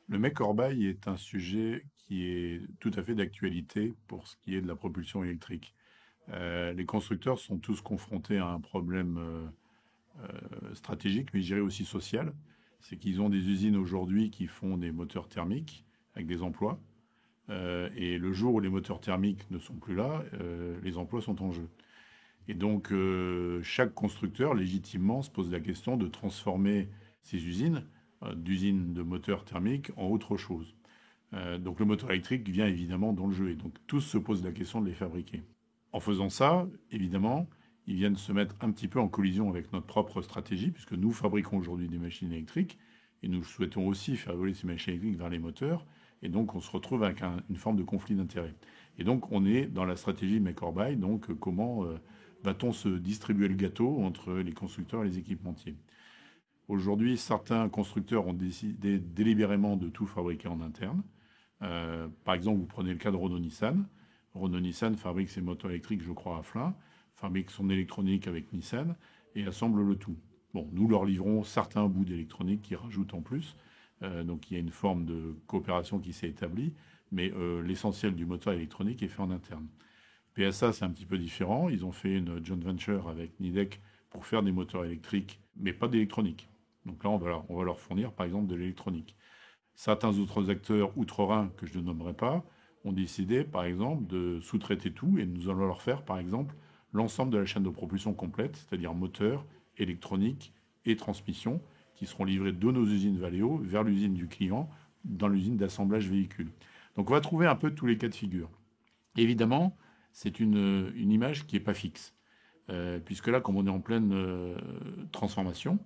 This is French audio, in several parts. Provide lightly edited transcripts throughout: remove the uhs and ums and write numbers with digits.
Le make or buy est un sujet qui est tout à fait d'actualité pour ce qui est de la propulsion électrique. Les constructeurs sont tous confrontés à un problème stratégique, mais je dirais aussi social. C'est qu'ils ont des usines aujourd'hui qui font des moteurs thermiques avec des emplois. Et le jour où les moteurs thermiques ne sont plus là, les emplois sont en jeu. Et donc, chaque constructeur, légitimement, se pose la question de transformer ces usines, d'usines de moteurs thermiques, en autre chose. Donc le moteur électrique vient évidemment dans le jeu et donc tous se posent la question de les fabriquer. En faisant ça, évidemment, ils viennent se mettre un petit peu en collision avec notre propre stratégie puisque nous fabriquons aujourd'hui des machines électriques et nous souhaitons aussi faire évoluer ces machines électriques vers les moteurs et donc on se retrouve avec une forme de conflit d'intérêts. Et donc on est dans la stratégie make or buy, donc comment va-t-on se distribuer le gâteau entre les constructeurs et les équipementiers. Aujourd'hui, certains constructeurs ont décidé délibérément de tout fabriquer en interne. Par exemple, vous prenez le cas de Renault-Nissan. Renault-Nissan fabrique ses moteurs électriques, je crois, à Flins, fabrique son électronique avec Nissan et assemble le tout. Bon, nous leur livrons certains bouts d'électronique qui rajoutent en plus. Donc il y a une forme de coopération qui s'est établie, mais l'essentiel du moteur électronique est fait en interne. PSA, c'est un petit peu différent. Ils ont fait une joint venture avec Nidec pour faire des moteurs électriques, mais pas d'électronique. Donc là, on va leur fournir, par exemple, de l'électronique. Certains autres acteurs outre-Rhin, que je ne nommerai pas, ont décidé, par exemple, de sous-traiter tout et nous allons leur faire, par exemple, l'ensemble de la chaîne de propulsion complète, c'est-à-dire moteur, électronique et transmission, qui seront livrés de nos usines Valeo vers l'usine du client, dans l'usine d'assemblage véhicule. Donc on va trouver un peu tous les cas de figure. Évidemment, c'est une image qui n'est pas fixe, puisque là, comme on est en pleine transformation,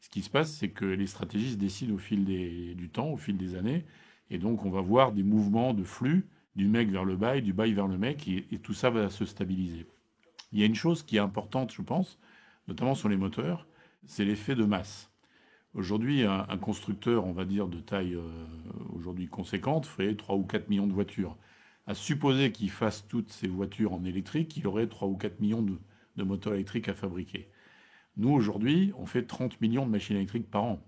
ce qui se passe, c'est que les stratégies se décident au fil du temps, au fil des années. Et donc, on va voir des mouvements de flux du mec vers le buy, du buy vers le mec, et tout ça va se stabiliser. Il y a une chose qui est importante, je pense, notamment sur les moteurs, c'est l'effet de masse. Aujourd'hui, un constructeur, on va dire, de taille aujourd'hui conséquente, ferait 3 ou 4 millions de voitures. À supposer qu'il fasse toutes ces voitures en électrique, il aurait 3 ou 4 millions de moteurs électriques à fabriquer. Nous, aujourd'hui, on fait 30 millions de machines électriques par an.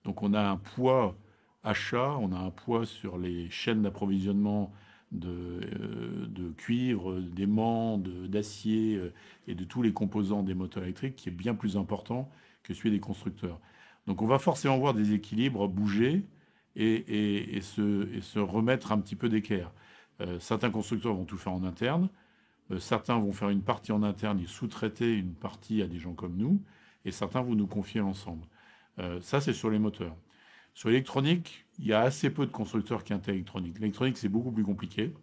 Donc on a un poids achat, on a un poids sur les chaînes d'approvisionnement de cuivre, d'aimant, d'acier et de tous les composants des moteurs électriques qui est bien plus important que celui des constructeurs. Donc on va forcément voir des équilibres bouger et se remettre un petit peu d'équerre. Certains constructeurs vont tout faire en interne, certains vont faire une partie en interne et sous-traiter une partie à des gens comme nous, et certains vont nous confier l'ensemble. Ça, c'est sur les moteurs. Sur l'électronique, il y a assez peu de constructeurs qui intègrent l'électronique. L'électronique, c'est beaucoup plus compliqué.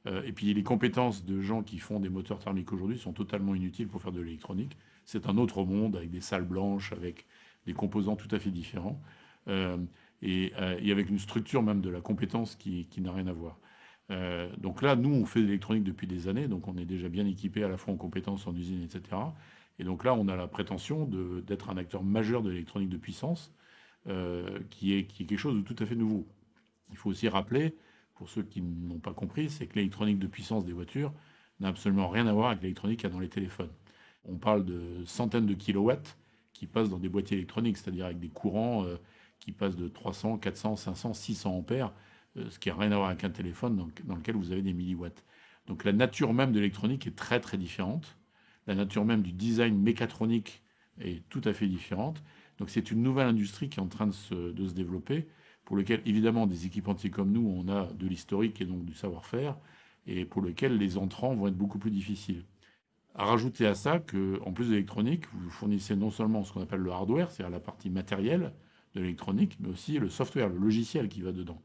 Et puis, les compétences de gens qui font des moteurs thermiques aujourd'hui sont totalement inutiles pour faire de l'électronique. C'est un autre monde avec des salles blanches, avec des composants tout à fait différents, euh, et avec une structure même de la compétence qui n'a rien à voir. Donc là, nous, on fait de l'électronique depuis des années, donc on est déjà bien équipé à la fois en compétences, en usine, etc. Et donc là, on a la prétention d'être un acteur majeur de l'électronique de puissance, qui est quelque chose de tout à fait nouveau. Il faut aussi rappeler, pour ceux qui n'ont pas compris, c'est que l'électronique de puissance des voitures n'a absolument rien à voir avec l'électronique qu'il y a dans les téléphones. On parle de centaines de kilowatts qui passent dans des boîtiers électroniques, c'est-à-dire avec des courants qui passent de 300, 400, 500, 600 ampères, ce qui n'a rien à voir avec un téléphone dans lequel vous avez des milliwatts. Donc la nature même de l'électronique est très très différente. La nature même du design mécatronique est tout à fait différente. Donc c'est une nouvelle industrie qui est en train de se développer, pour lequel évidemment des équipementiers comme nous, on a de l'historique et donc du savoir-faire, et pour lequel les entrants vont être beaucoup plus difficiles. À rajouter à ça qu'en plus de l'électronique, vous fournissez non seulement ce qu'on appelle le hardware, c'est-à-dire la partie matérielle de l'électronique, mais aussi le software, le logiciel qui va dedans.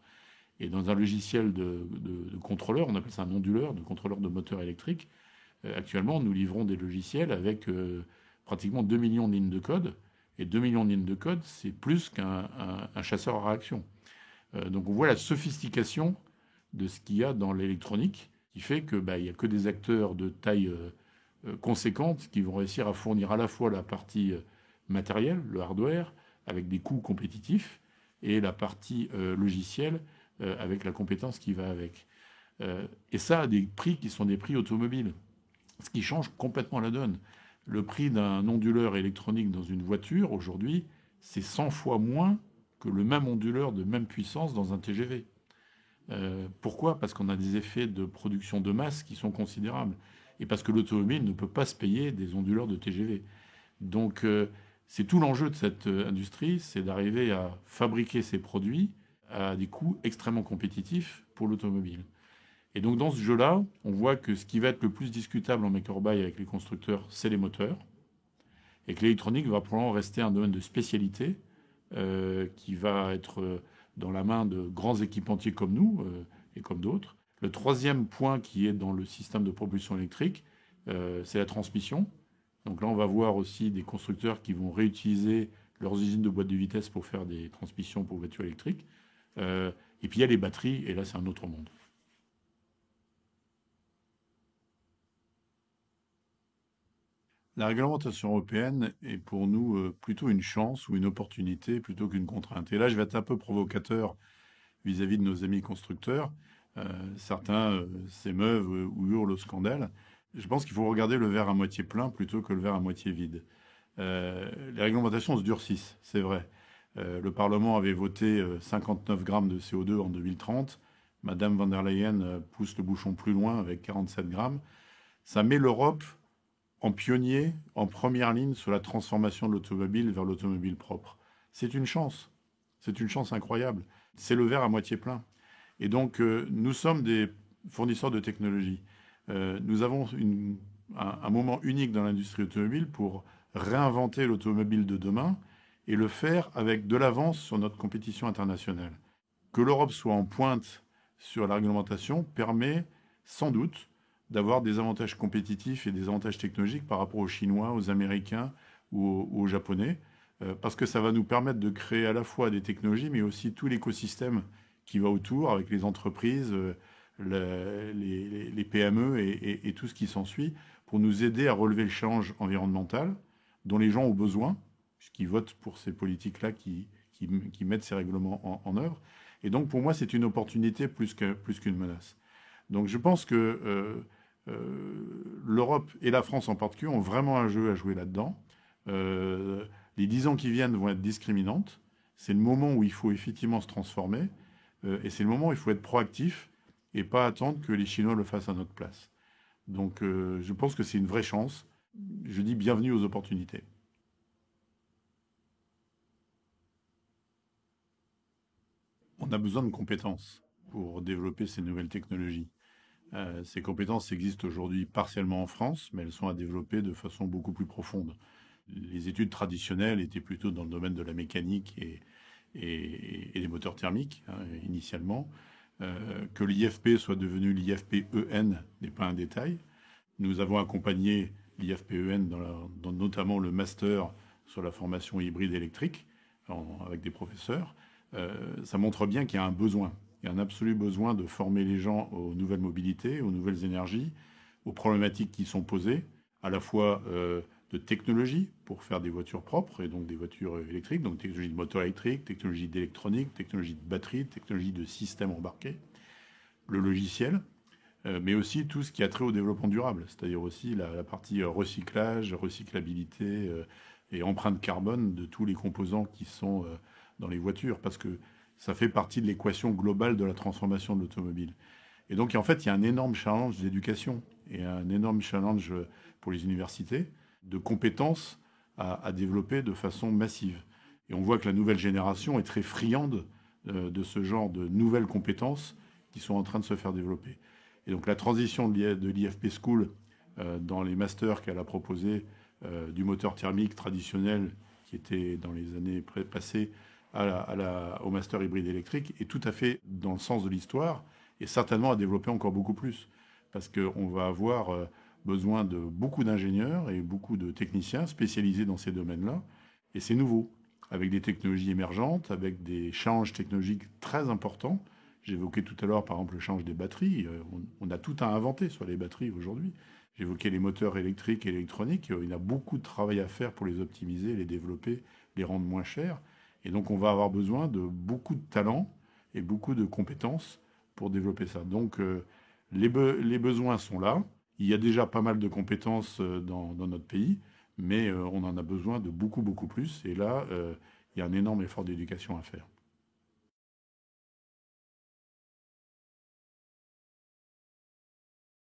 Et dans un logiciel de contrôleur, on appelle ça un onduleur, de contrôleur de moteur électrique, actuellement, nous livrons des logiciels avec pratiquement 2 millions de lignes de code. Et 2 millions de lignes de code, c'est plus qu'un chasseur à réaction. Donc on voit la sophistication de ce qu'il y a dans l'électronique, qui fait qu'il n'y a que des acteurs de taille conséquente qui vont réussir à fournir à la fois la partie matérielle, le hardware, avec des coûts compétitifs, et la partie logicielle avec la compétence qui va avec. Et ça à des prix qui sont des prix automobiles, ce qui change complètement la donne. Le prix d'un onduleur électronique dans une voiture, aujourd'hui, c'est 100 fois moins que le même onduleur de même puissance dans un TGV. Pourquoi? Parce qu'on a des effets de production de masse qui sont considérables. Et parce que l'automobile ne peut pas se payer des onduleurs de TGV. Donc, c'est tout l'enjeu de cette industrie, c'est d'arriver à fabriquer ces produits à des coûts extrêmement compétitifs pour l'automobile. Et donc, dans ce jeu-là, on voit que ce qui va être le plus discutable en make-or-buy avec les constructeurs, c'est les moteurs. Et que l'électronique va probablement rester un domaine de spécialité qui va être dans la main de grands équipementiers comme nous et comme d'autres. Le troisième point qui est dans le système de propulsion électrique, c'est la transmission. Donc là, on va voir aussi des constructeurs qui vont réutiliser leurs usines de boîtes de vitesse pour faire des transmissions pour voitures électriques. Et puis il y a les batteries, et là, c'est un autre monde. La réglementation européenne est pour nous plutôt une chance ou une opportunité plutôt qu'une contrainte. Et là, je vais être un peu provocateur vis-à-vis de nos amis constructeurs. Certains s'émeuvent ou hurlent au scandale. Je pense qu'il faut regarder le verre à moitié plein plutôt que le verre à moitié vide. Les réglementations se durcissent, c'est vrai. Le Parlement avait voté 59 grammes de CO2 en 2030. Madame van der Leyen pousse le bouchon plus loin avec 47 grammes. Ça met l'Europe en pionnier, en première ligne sur la transformation de l'automobile vers l'automobile propre. C'est une chance. C'est une chance incroyable. C'est le verre à moitié plein. Et donc, nous sommes des fournisseurs de technologie. Nous avons un moment unique dans l'industrie automobile pour réinventer l'automobile de demain et le faire avec de l'avance sur notre compétition internationale. Que l'Europe soit en pointe sur la réglementation permet sans doute d'avoir des avantages compétitifs et des avantages technologiques par rapport aux Chinois, aux Américains ou aux Japonais, parce que ça va nous permettre de créer à la fois des technologies, mais aussi tout l'écosystème qui va autour, avec les entreprises, les PME et tout ce qui s'ensuit, pour nous aider à relever le challenge environnemental dont les gens ont besoin, puisqu'ils votent pour ces politiques-là qui mettent ces règlements en œuvre. Et donc, pour moi, c'est une opportunité plus qu'une menace. Donc, je pense que l'Europe et la France en particulier ont vraiment un jeu à jouer là-dedans. Les 10 ans qui viennent vont être discriminantes. C'est le moment où il faut effectivement se transformer. Et c'est le moment où il faut être proactif et pas attendre que les Chinois le fassent à notre place. Donc je pense que c'est une vraie chance. Je dis bienvenue aux opportunités. On a besoin de compétences pour développer ces nouvelles technologies. Ces compétences existent aujourd'hui partiellement en France, mais elles sont à développer de façon beaucoup plus profonde. Les études traditionnelles étaient plutôt dans le domaine de la mécanique et des moteurs thermiques, hein, initialement. Que l'IFP soit devenu l'IFP-EN n'est pas un détail. Nous avons accompagné l'IFP-EN dans notamment le master sur la formation hybride électrique avec des professeurs. Ça montre bien qu'il y a un besoin. Il y a un absolu besoin de former les gens aux nouvelles mobilités, aux nouvelles énergies, aux problématiques qui sont posées, à la fois de technologie pour faire des voitures propres et donc des voitures électriques, donc technologie de moteur électrique, technologie d'électronique, technologie de batterie, technologie de système embarqué, le logiciel, mais aussi tout ce qui a trait au développement durable, c'est-à-dire aussi la partie recyclage, recyclabilité et empreinte carbone de tous les composants qui sont dans les voitures, parce que ça fait partie de l'équation globale de la transformation de l'automobile. Et donc, en fait, il y a un énorme challenge d'éducation et un énorme challenge pour les universités de compétences à développer de façon massive. Et on voit que la nouvelle génération est très friande de ce genre de nouvelles compétences qui sont en train de se faire développer. Et donc, la transition de l'IFP School dans les masters qu'elle a proposés du moteur thermique traditionnel qui était dans les années passées au master hybride électrique est tout à fait dans le sens de l'histoire et certainement à développer encore beaucoup plus. Parce qu'on va avoir besoin de beaucoup d'ingénieurs et beaucoup de techniciens spécialisés dans ces domaines-là. Et c'est nouveau, avec des technologies émergentes, avec des changes technologiques très importants. J'évoquais tout à l'heure, par exemple, le change des batteries. On a tout à inventer sur les batteries aujourd'hui. J'évoquais les moteurs électriques et électroniques. Il y a beaucoup de travail à faire pour les optimiser, les développer, les rendre moins chers. Et donc, on va avoir besoin de beaucoup de talents et beaucoup de compétences pour développer ça. Donc, les besoins sont là. Il y a déjà pas mal de compétences dans notre pays, mais on en a besoin de beaucoup, beaucoup plus. Et là, il y a un énorme effort d'éducation à faire.